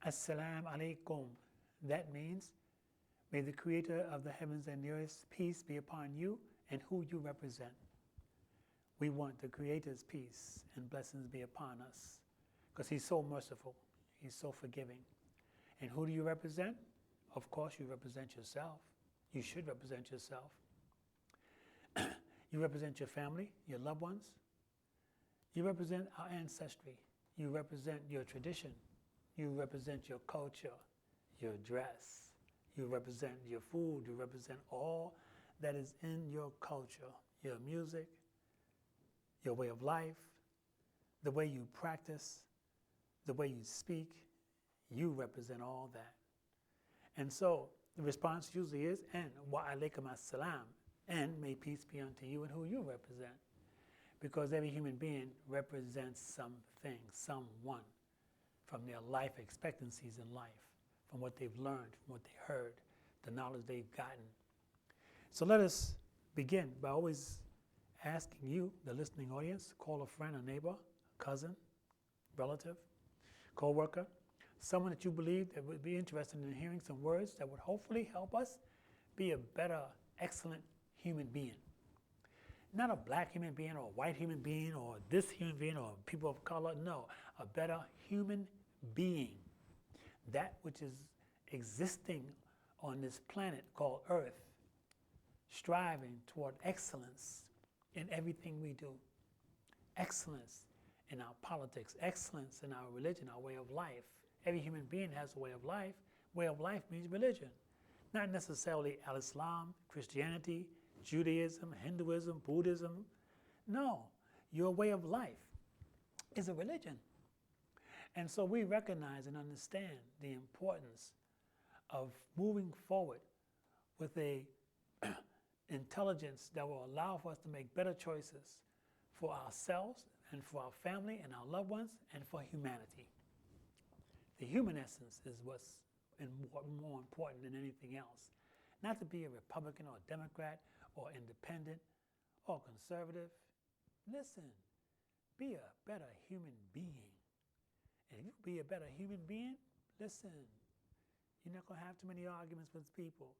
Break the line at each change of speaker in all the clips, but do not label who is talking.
Assalamu alaikum. That means, may the Creator of the heavens and the earth, peace be upon you and who you represent. We want the Creator's peace and blessings be upon us because He's so merciful. He's so forgiving. And who do you represent? Of course, you represent yourself. You should represent yourself. You represent your family, your loved ones. You represent our ancestry. You represent your tradition. You represent your culture, your dress. You represent your food. You represent all that is in your culture, your music, your way of life, the way you practice, the way you speak. You represent all that. And so the response usually is, and wa alaikum assalam, and may peace be unto you and who you represent. Because every human being represents something, someone, from their life expectancies in life, from what they've learned, from what they heard, the knowledge they've gotten. So let us begin by always asking you, the listening audience, call a friend, a neighbor, a cousin, relative, co-worker, someone that you believe that would be interested in hearing some words that would hopefully help us be a better, excellent human being. Not a black human being or a white human being or this human being or people of color. No, a better human being. That which is existing on this planet called Earth, striving toward excellence in everything we do. Excellence in our politics, excellence in our religion, our way of life. Every human being has a way of life. Way of life means religion. Not necessarily Al-Islam, Christianity, Judaism, Hinduism, Buddhism. No, your way of life is a religion. And so we recognize and understand the importance of moving forward with a intelligence that will allow for us to make better choices for ourselves and for our family and our loved ones and for humanity. The human essence is what's more important than anything else. Not to be a Republican or a Democrat or independent or conservative. Listen, be a better human being. And if you be a better human being, listen, you're not going to have too many arguments with people.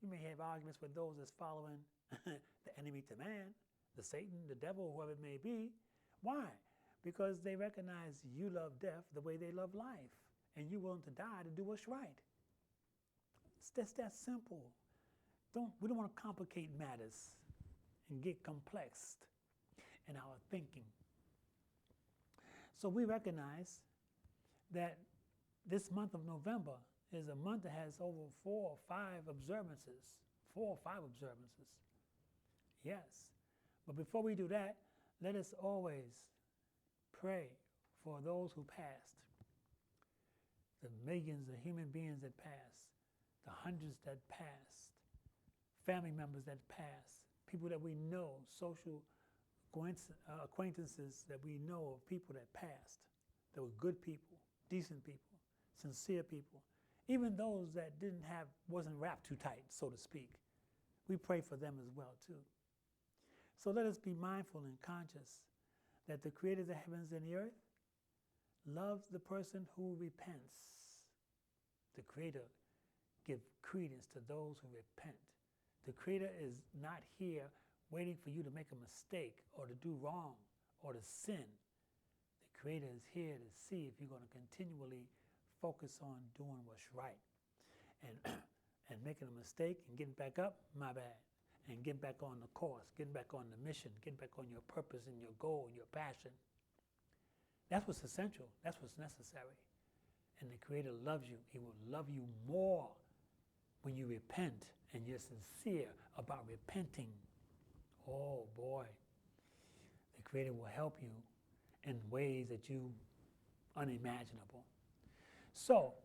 You may have arguments with those that's following the enemy to man, the Satan, the devil, whoever it may be. Why? Because they recognize you love death the way they love life, and you're willing to die to do what's right. It's just that simple. We don't want to complicate matters and get complexed in our thinking. So we recognize that this month of November is a month that has over 4 or 5 observances. 4 or 5 observances. Yes. But before we do that, let us always pray for those who passed. The millions of human beings that passed. The hundreds that passed. Family members that passed. People that we know. Social acquaintances that we know of people that passed. That were good people. Decent people. Sincere people. Even those that wasn't wrapped too tight, so to speak. We pray for them as well, too. So let us be mindful and conscious that the Creator of the heavens and the earth loves the person who repents. The Creator gives credence to those who repent. The Creator is not here waiting for you to make a mistake or to do wrong or to sin. The Creator is here to see if you're going to continually focus on doing what's right. And making a mistake and getting back up, my bad. And getting back on the course, getting back on the mission, getting back on your purpose and your goal and your passion. That's what's essential. That's what's necessary. And the Creator loves you. He will love you more when you repent and you're sincere about repenting. Oh boy. The Creator will help you in ways that you unimaginable. So,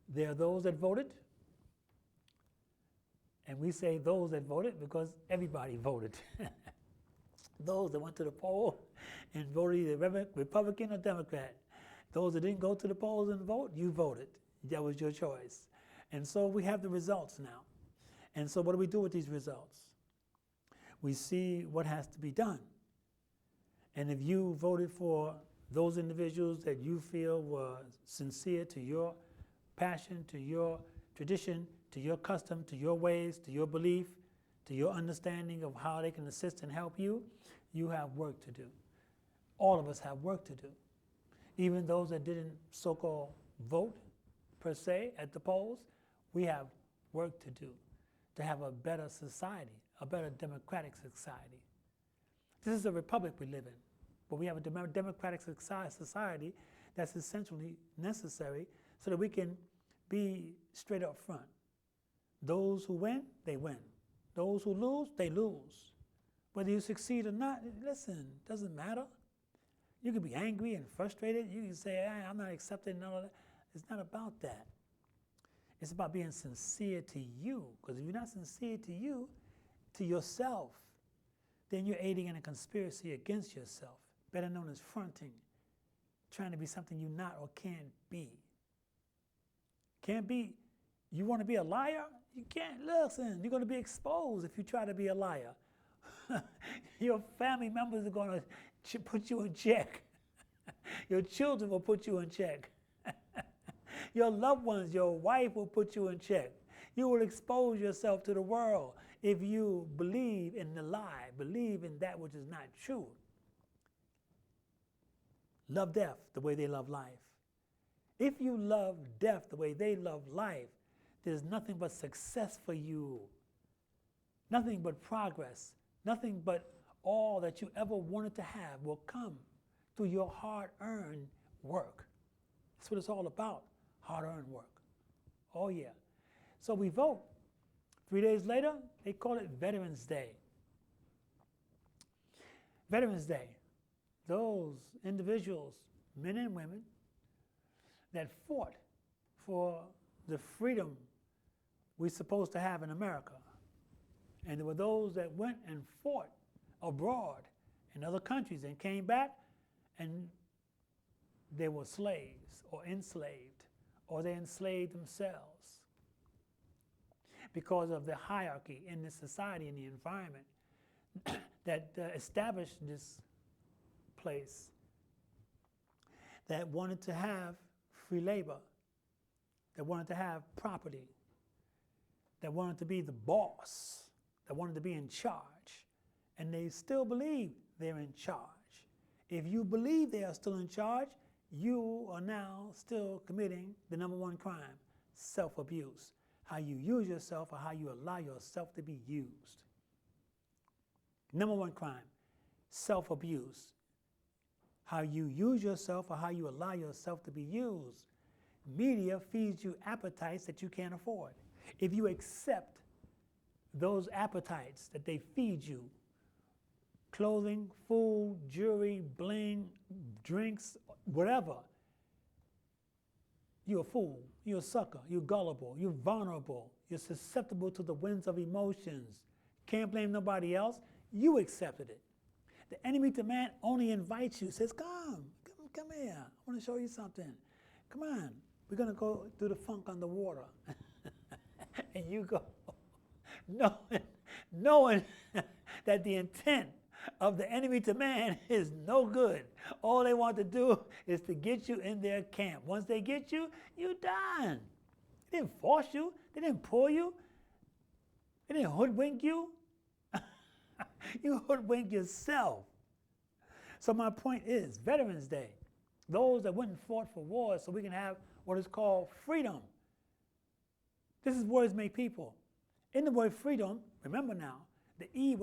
there are those that voted. And we say those that voted because everybody voted. Those that went to the poll and voted either Republican or Democrat. Those that didn't go to the polls and vote, you voted. That was your choice. And so we have the results now. And so what do we do with these results? We see what has to be done. And if you voted for those individuals that you feel were sincere to your passion, to your tradition, to your custom, to your ways, to your belief, to your understanding of how they can assist and help you, you have work to do. All of us have work to do. Even those that didn't so-called vote, per se, at the polls, we have work to do to have a better society, a better democratic society. This is a republic we live in, but we have a democratic society that's essentially necessary so that we can be straight up front. Those who win, they win. Those who lose, they lose. Whether you succeed or not, listen, it doesn't matter. You can be angry and frustrated. You can say, hey, I'm not accepting none of that. It's not about that. It's about being sincere to you. Because if you're not sincere to you, to yourself, then you're aiding in a conspiracy against yourself, better known as fronting, trying to be something you're not or can't be. Can't be. You want to be a liar? You can't. Listen, you're going to be exposed if you try to be a liar. Your family members are going to put you in check. Your children will put you in check. Your loved ones, your wife will put you in check. You will expose yourself to the world if you believe in the lie, believe in that which is not true. Love death the way they love life. If you love death the way they love life, there's nothing but success for you. Nothing but progress. Nothing but all that you ever wanted to have will come through your hard-earned work. That's what it's all about, hard-earned work. Oh, yeah. So we vote. 3 days later, they call it Veterans Day. Veterans Day. Those individuals, men and women, that fought for the freedom we're supposed to have in America. And there were those that went and fought abroad in other countries and came back and they were slaves or enslaved, or they enslaved themselves because of the hierarchy in the society and the environment that established this place, that wanted to have free labor, that wanted to have property, that wanted to be the boss, that wanted to be in charge, and they still believe they're in charge. If you believe they are still in charge, you are now still committing the number one crime, self-abuse. How you use yourself or how you allow yourself to be used. Number one crime, self-abuse. How you use yourself or how you allow yourself to be used. Media feeds you appetites that you can't afford. If you accept those appetites that they feed you, clothing, food, jewelry, bling, drinks, whatever, you're a fool, you're a sucker, you're gullible, you're vulnerable, you're susceptible to the winds of emotions. Can't blame nobody else. You accepted it. The enemy to man only invites you, says, come here. I want to show you something. Come on. We're going to go do the funk underwater. And you go, knowing that the intent of the enemy to man is no good. All they want to do is to get you in their camp. Once they get you, you're done. They didn't force you. They didn't pull you. They didn't hoodwink you. You hoodwink yourself. So my point is, Veterans Day, those that went and fought for wars so we can have what is called freedom. This is words make people. In the word freedom, remember now, the E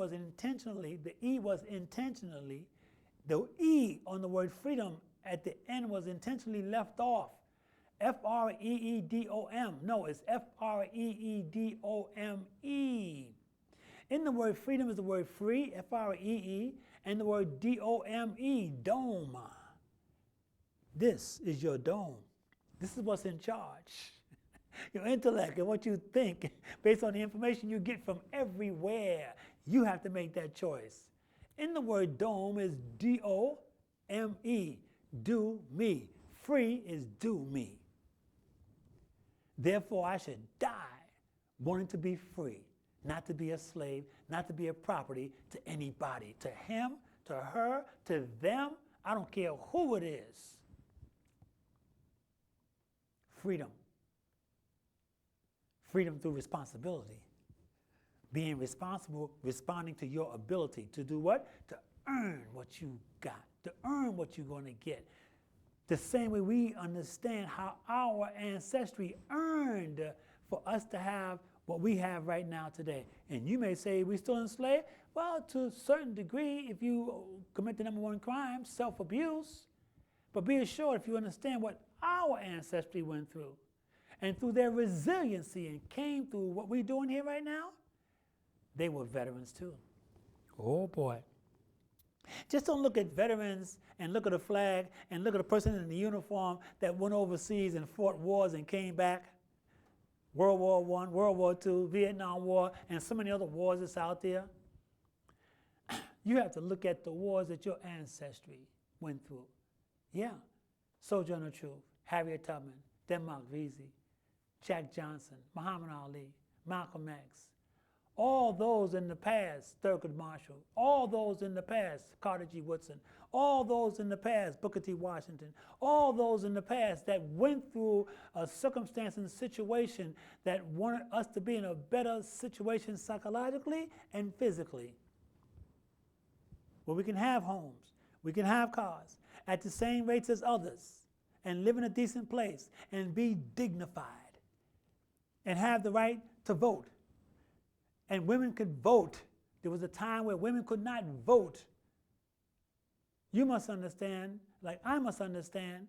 on the word freedom at the end was intentionally left off. F-R-E-E-D-O-M. No, it's F-R-E-E-D-O-M-E. In the word freedom is the word free, F-R-E-E, and the word D-O-M-E, dome. This is your dome. This is what's in charge. Your intellect and what you think based on the information you get from everywhere. You have to make that choice. In the word dome is D-O-M-E, do me. Free is do me. Therefore, I should die wanting to be free, not to be a slave, not to be a property to anybody. To him, to her, to them, I don't care who it is. Freedom. Freedom through responsibility. Being responsible, responding to your ability to do what? To earn what you got, to earn what you're going to get. The same way we understand how our ancestry earned for us to have what we have right now today. And you may say we're still enslaved. Well, to a certain degree, if you commit the number one crime, self-abuse. But be assured, if you understand what our ancestry went through, and through their resiliency and came through what we're doing here right now, they were veterans too. Oh boy. Just don't look at veterans and look at a flag and look at a person in the uniform that went overseas and fought wars and came back. World War I, World War II, Vietnam War, and so many other wars that's out there. You have to look at the wars that your ancestry went through. Yeah. Sojourner Truth, Harriet Tubman, Denmark Vesey, Jack Johnson, Muhammad Ali, Malcolm X. All those in the past, Thurgood Marshall. All those in the past, Carter G. Woodson. All those in the past, Booker T. Washington. All those in the past that went through a circumstance and situation that wanted us to be in a better situation psychologically and physically. Where we can have homes, we can have cars at the same rates as others and live in a decent place and be dignified and have the right to vote. And women could vote. There was a time where women could not vote. You must understand, like I must understand,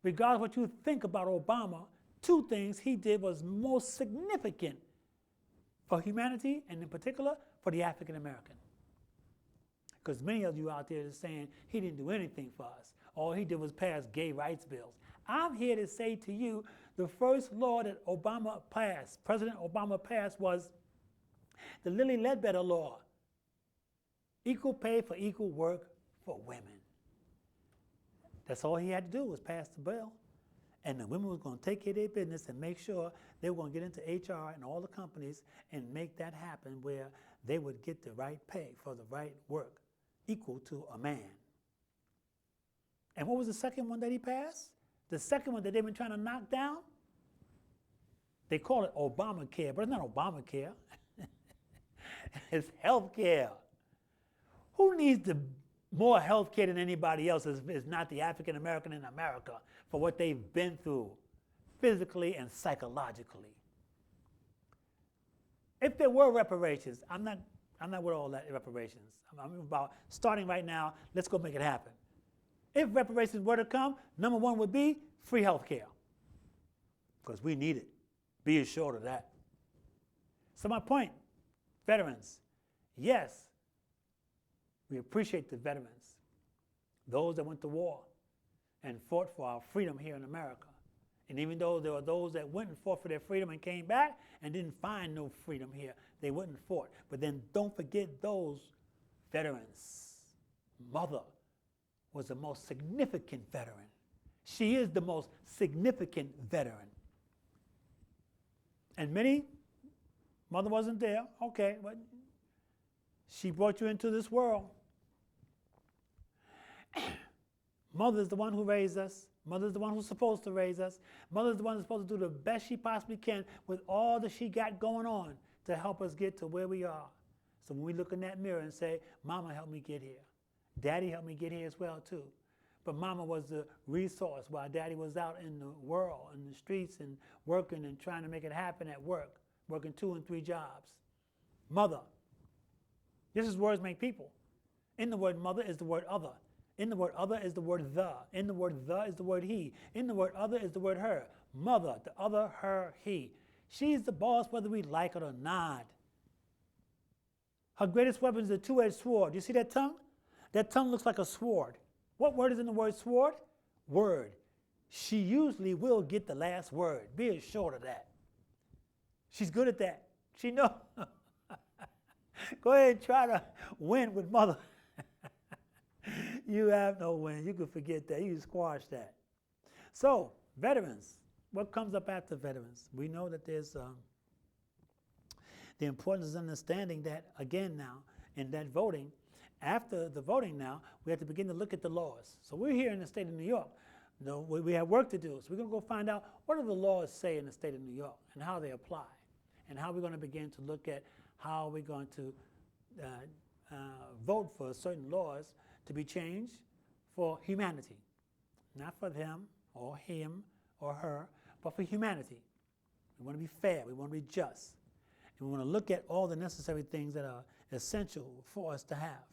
regardless of what you think about Obama, two things he did was most significant for humanity and in particular for the African American. Because many of you out there are saying he didn't do anything for us. All he did was pass gay rights bills. I'm here to say to you, the first law that Obama passed, President Obama passed, was the Lilly Ledbetter Law. Equal pay for equal work for women. That's all he had to do was pass the bill. And the women was going to take care of their business and make sure they were going to get into HR and all the companies and make that happen where they would get the right pay for the right work equal to a man. And what was the second one that he passed? The second one that they've been trying to knock down? They call it Obamacare, but it's not Obamacare. It's health care. Who needs more health care than anybody else is not the African American in America for what they've been through physically and psychologically. If there were reparations, I'm not with all that reparations. I'm about starting right now, let's go make it happen. If reparations were to come, number one would be free health care. Because we need it. Be assured of that. So my point, veterans, yes, we appreciate the veterans, those that went to war and fought for our freedom here in America. And even though there were those that went and fought for their freedom and came back and didn't find no freedom here, they went and fought. But then don't forget those veterans. Mother was the most significant veteran. She is the most significant veteran. And many, mother wasn't there, okay, but she brought you into this world. Mother's the one who raised us. Mother's the one who's supposed to raise us. Mother's the one who's supposed to do the best she possibly can with all that she got going on to help us get to where we are. So when we look in that mirror and say, Mama helped me get here. Daddy helped me get here as well too. But Mama was the resource while Daddy was out in the world, in the streets and working and trying to make it happen at work, working 2 and 3 jobs. Mother. This is words make people. In the word mother is the word other. In the word other is the word the. In the word the is the word he. In the word other is the word her. Mother, the other, her, he. She's the boss whether we like it or not. Her greatest weapon is a 2-edged sword. You see that tongue? That tongue looks like a sword. What word is in the word sword? Word. She usually will get the last word. Be assured of that. She's good at that. She knows. Go ahead and try to win with mother. You have no win. You can forget that. You can squash that. So, veterans. What comes up after veterans? We know that there's the importance of understanding that, again now, in that voting, after the voting now, we have to begin to look at the laws. So we're here in the state of New York. We have work to do. So we're going to go find out what do the laws say in the state of New York and how they apply, and how we're going to begin to look at how we're going to vote for certain laws to be changed for humanity. Not for them or him or her, but for humanity. We want to be fair. We want to be just. And we want to look at all the necessary things that are essential for us to have.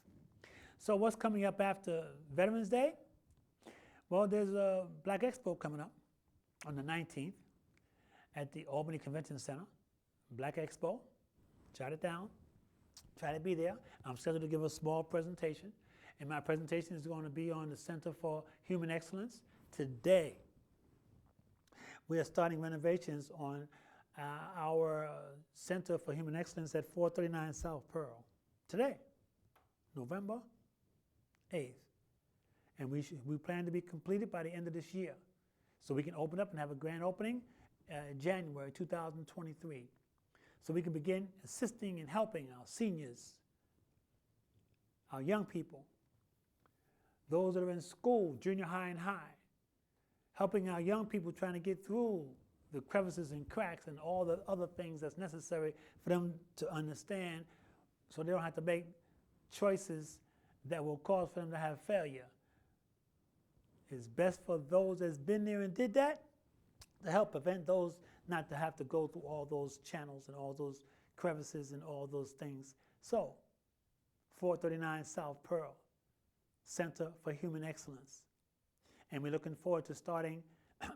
So what's coming up after Veterans Day? Well, there's a Black Expo coming up on the 19th at the Albany Convention Center. Black Expo. Jot it down. Try to be there. I'm scheduled to give a small presentation. And my presentation is going to be on the Center for Human Excellence. Today, we are starting renovations on our Center for Human Excellence at 439 South Pearl. Today, November 8th. And we plan to be completed by the end of this year. So we can open up and have a grand opening January 2023. So we can begin assisting and helping our seniors, our young people, those that are in school, junior high and high, helping our young people trying to get through the crevices and cracks and all the other things that's necessary for them to understand so they don't have to make choices that will cause for them to have failure. It's best for those that's been there and did that to help prevent those not to have to go through all those channels and all those crevices and all those things. So, 439 South Pearl, Center for Human Excellence. And we're looking forward to starting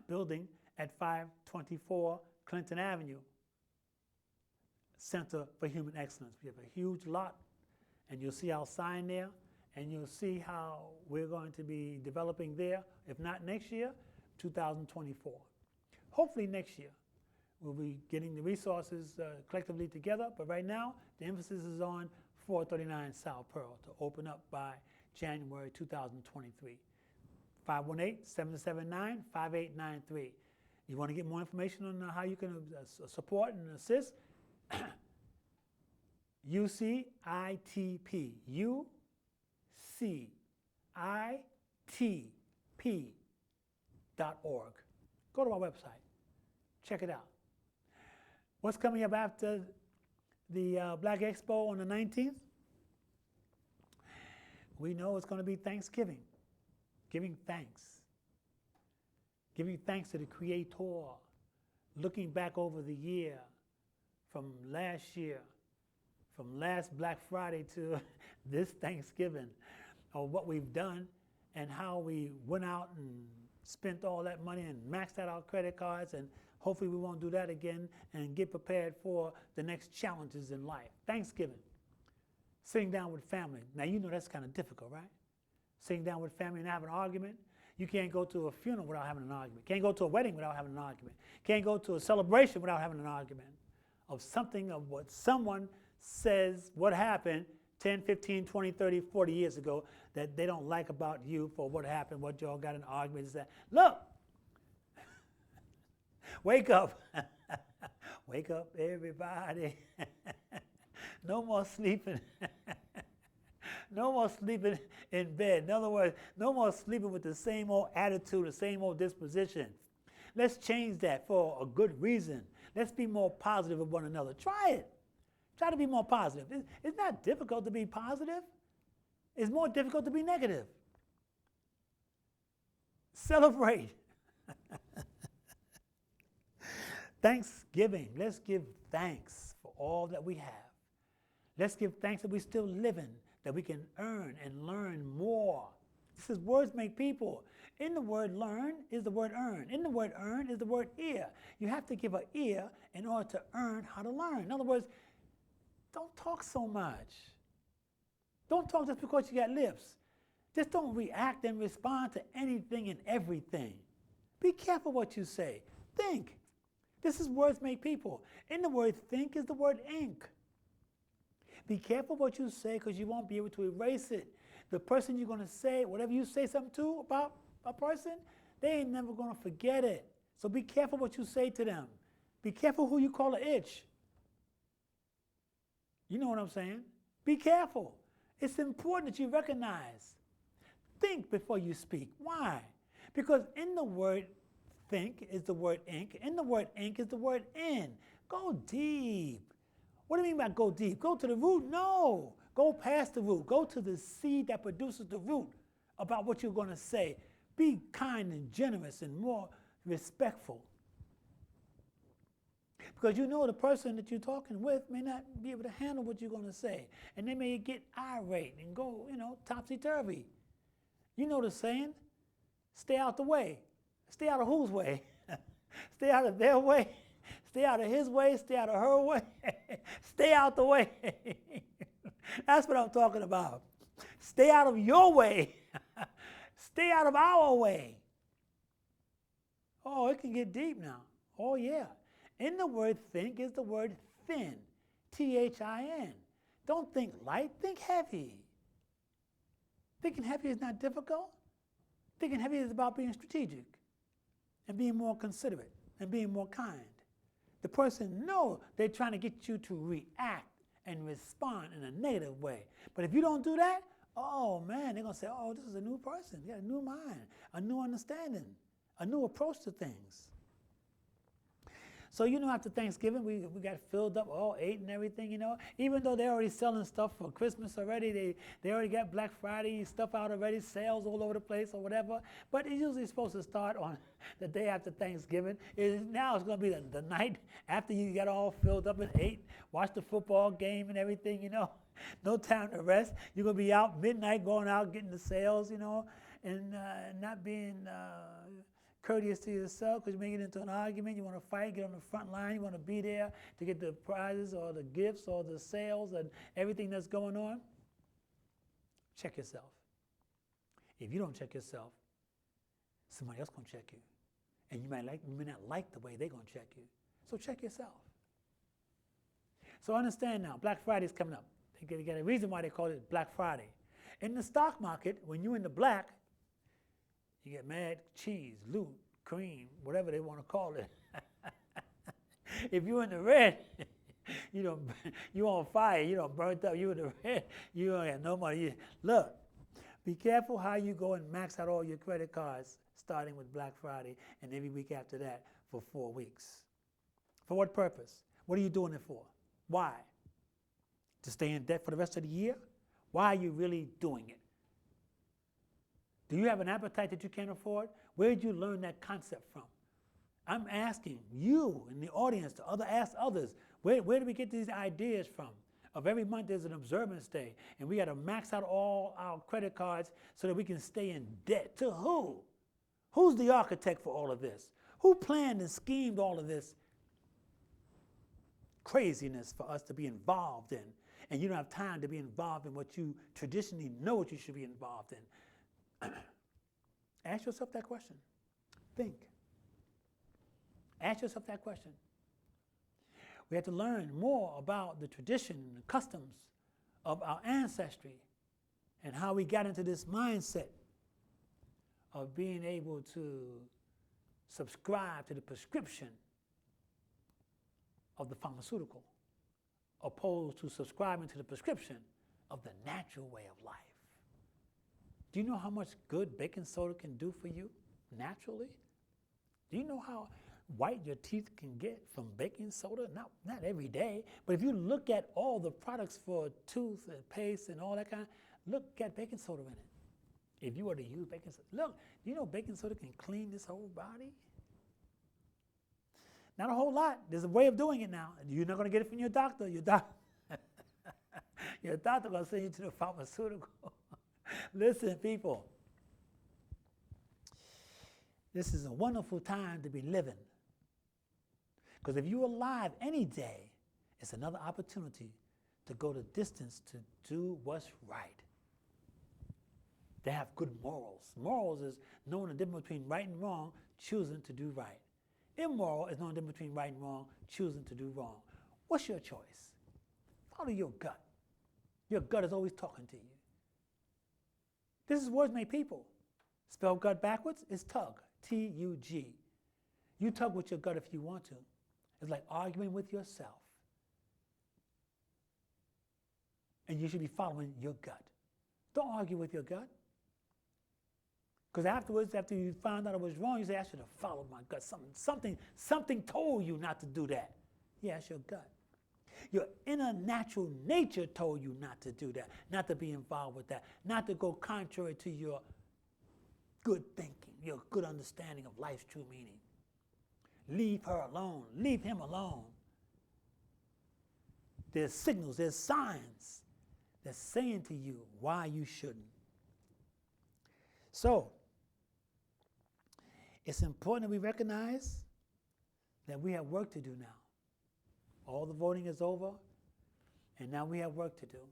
building at 524 Clinton Avenue, Center for Human Excellence. We have a huge lot, and you'll see our sign there, and you'll see how we're going to be developing there, if not next year, 2024. Hopefully next year. We'll be getting the resources collectively together, but right now, the emphasis is on 439 South Pearl to open up by January 2023. 518-779-5893. You want to get more information on how you can support and assist? UCITP. UCITP.org. Go to our website. Check it out. What's coming up after the Black Expo on the 19th? We know it's going to be Thanksgiving. Giving thanks. Giving thanks to the Creator. Looking back over the year from last year, from last Black Friday to this Thanksgiving, of what we've done and how we went out and spent all that money and maxed out our credit cards, and hopefully we won't do that again, and get prepared for the next challenges in life. Thanksgiving. Sitting down with family. Now, you know that's kind of difficult, right? Sitting down with family and having an argument. You can't go to a funeral without having an argument. Can't go to a wedding without having an argument. Can't go to a celebration without having an argument of something, of what someone says, what happened 10, 15, 20, 30, 40 years ago that they don't like about you for what happened, what y'all got in an argument. Is that, look, wake up. Wake up, everybody. No more sleeping. No more sleeping in bed. In other words, no more sleeping with the same old attitude, the same old disposition. Let's change that for a good reason. Let's be more positive with one another. Try it. Try to be more positive. It's not difficult to be positive. It's more difficult to be negative. Celebrate. Thanksgiving. Let's give thanks for all that we have. Let's give thanks that we're still living, that we can earn and learn more. This is words make people. In the word learn is the word earn. In the word earn is the word ear. You have to give an ear in order to earn how to learn. In other words, don't talk so much. Don't talk just because you got lips. Just don't react and respond to anything and everything. Be careful what you say. Think. This is words make people. In the word think is the word ink. Be careful what you say, because you won't be able to erase it. The person you're going to say, whatever you say something to about a person, they ain't never going to forget it. So be careful what you say to them. Be careful who you call an itch. You know what I'm saying? Be careful. It's important that you recognize. Think before you speak. Why? Because in the word think is the word ink. In the word ink is the word in. Go deep. What do you mean by go deep? Go to the root? No. Go past the root. Go to the seed that produces the root about what you're going to say. Be kind and generous and more respectful. Because you know the person that you're talking with may not be able to handle what you're going to say. And they may get irate and go, topsy-turvy. You know the saying, stay out the way. Stay out of whose way? Stay out of their way. Stay out of his way. Stay out of her way. Stay out the way. That's what I'm talking about. Stay out of your way. Stay out of our way. Oh, it can get deep now. Oh, yeah. In the word think is the word thin. Thin. Don't think light, think heavy. Thinking heavy is not difficult. Thinking heavy is about being strategic and being more considerate and being more kind. The person knows they're trying to get you to react and respond in a negative way. But if you don't do that, oh man, they're going to say, oh, this is a new person. You got a new mind, a new understanding, a new approach to things. So, after Thanksgiving, we got filled up, all ate and everything, Even though they're already selling stuff for Christmas already, they already got Black Friday stuff out already, sales all over the place or whatever. But it's usually supposed to start on the day after Thanksgiving. Now it's going to be the night after you got all filled up and ate, watched the football game and everything, No time to rest. You're going to be out midnight going out getting the sales, and not being courteous to yourself because you may get into an argument, you want to fight, get on the front line, you want to be there to get the prizes or the gifts or the sales and everything that's going on. Check yourself. If you don't check yourself, somebody else going to check you. And you may not like the way they're going to check you. So check yourself. So understand now, Black Friday is coming up. They got a reason why they call it Black Friday. In the stock market, when you're in the black, you get mad, cheese, loot, cream, whatever they want to call it. If you're in the red, you on fire, burnt up, you in the red, you don't have no money. Look, be careful how you go and max out all your credit cards, starting with Black Friday and every week after that for 4 weeks. For what purpose? What are you doing it for? Why? To stay in debt for the rest of the year? Why are you really doing it? Do you have an appetite that you can't afford? Where did you learn that concept from? I'm asking you in the audience to ask others, where do we get these ideas from? Of every month there's an observance day, and we got to max out all our credit cards so that we can stay in debt. To who? Who's the architect for all of this? Who planned and schemed all of this craziness for us to be involved in? And you don't have time to be involved in what you traditionally know what you should be involved in. Ask yourself that question. Think. Ask yourself that question. We have to learn more about the tradition and the customs of our ancestry and how we got into this mindset of being able to subscribe to the prescription of the pharmaceutical, opposed to subscribing to the prescription of the natural way of life. Do you know how much good baking soda can do for you naturally? Do you know how white your teeth can get from baking soda? Not every day, but if you look at all the products for tooth and paste and all that look at baking soda in it. If you were to use baking soda, look, do you know baking soda can clean this whole body? Not a whole lot. There's a way of doing it now. You're not going to get it from your doctor. Your doctor going to send you to the pharmaceutical. Listen, people, this is a wonderful time to be living. Because if you're alive any day, it's another opportunity to go the distance to do what's right. They have good morals. Morals is knowing the difference between right and wrong, choosing to do right. Immoral is knowing the difference between right and wrong, choosing to do wrong. What's your choice? Follow your gut. Your gut is always talking to you. This is words made people. Spell gut backwards is tug, T-U-G. You tug with your gut if you want to. It's like arguing with yourself. And you should be following your gut. Don't argue with your gut. Because afterwards, after you found out it was wrong, you say, I should have followed my gut. Something told you not to do that. Yeah, it's your gut. Your inner natural nature told you not to do that, not to be involved with that, not to go contrary to your good thinking, your good understanding of life's true meaning. Leave her alone. Leave him alone. There's signals, there's signs that's saying to you why you shouldn't. So, it's important that we recognize that we have work to do now. All the voting is over, and now we have work to do.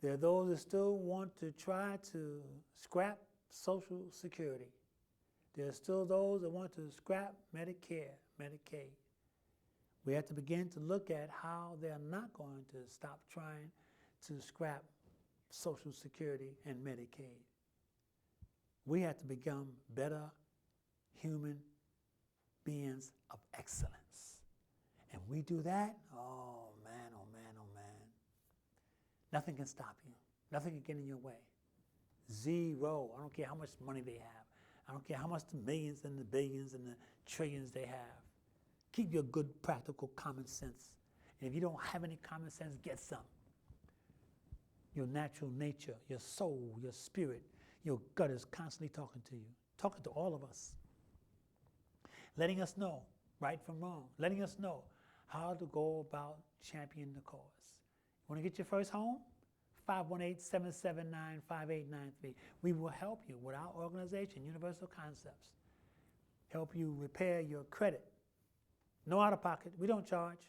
There are those that still want to try to scrap Social Security. There are still those that want to scrap Medicare, Medicaid. We have to begin to look at how they're not going to stop trying to scrap Social Security and Medicaid. We have to become better human beings of excellence. And we do that, oh man, oh man, oh man. Nothing can stop you. Nothing can get in your way. Zero. I don't care how much money they have. I don't care how much the millions and the billions and the trillions they have. Keep your good, practical common sense. And if you don't have any common sense, get some. Your natural nature, your soul, your spirit, your gut is constantly talking to you, talking to all of us, letting us know right from wrong, letting us know how to go about championing the cause. Want to get your first home? 518-779-5893. We will help you with our organization, Universal Concepts. Help you repair your credit. No out of pocket. We don't charge.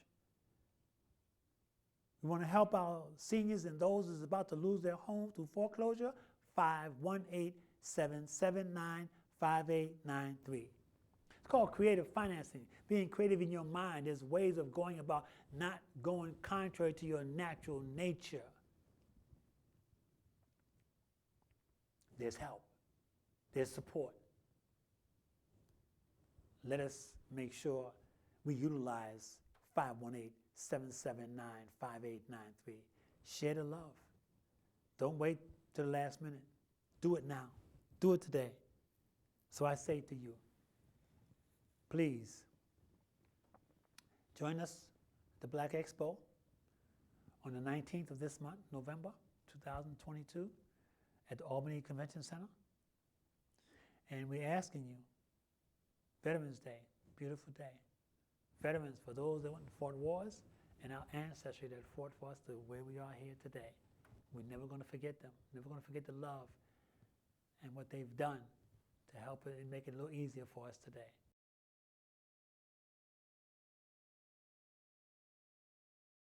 We want to help our seniors and those that's about to lose their home through foreclosure. 518-779-5893. It's called creative financing, being creative in your mind. There's ways of going about not going contrary to your natural nature. There's help. There's support. Let us make sure we utilize 518-779-5893. Share the love. Don't wait till the last minute. Do it now. Do it today. So I say to you, please join us at the Black Expo on the 19th of this month, November 2022, at the Albany Convention Center. And we're asking you, Veterans Day, beautiful day. Veterans, for those that went and fought wars, and our ancestry that fought for us to where we are here today. We're never going to forget them, never going to forget the love and what they've done to help it and make it a little easier for us today.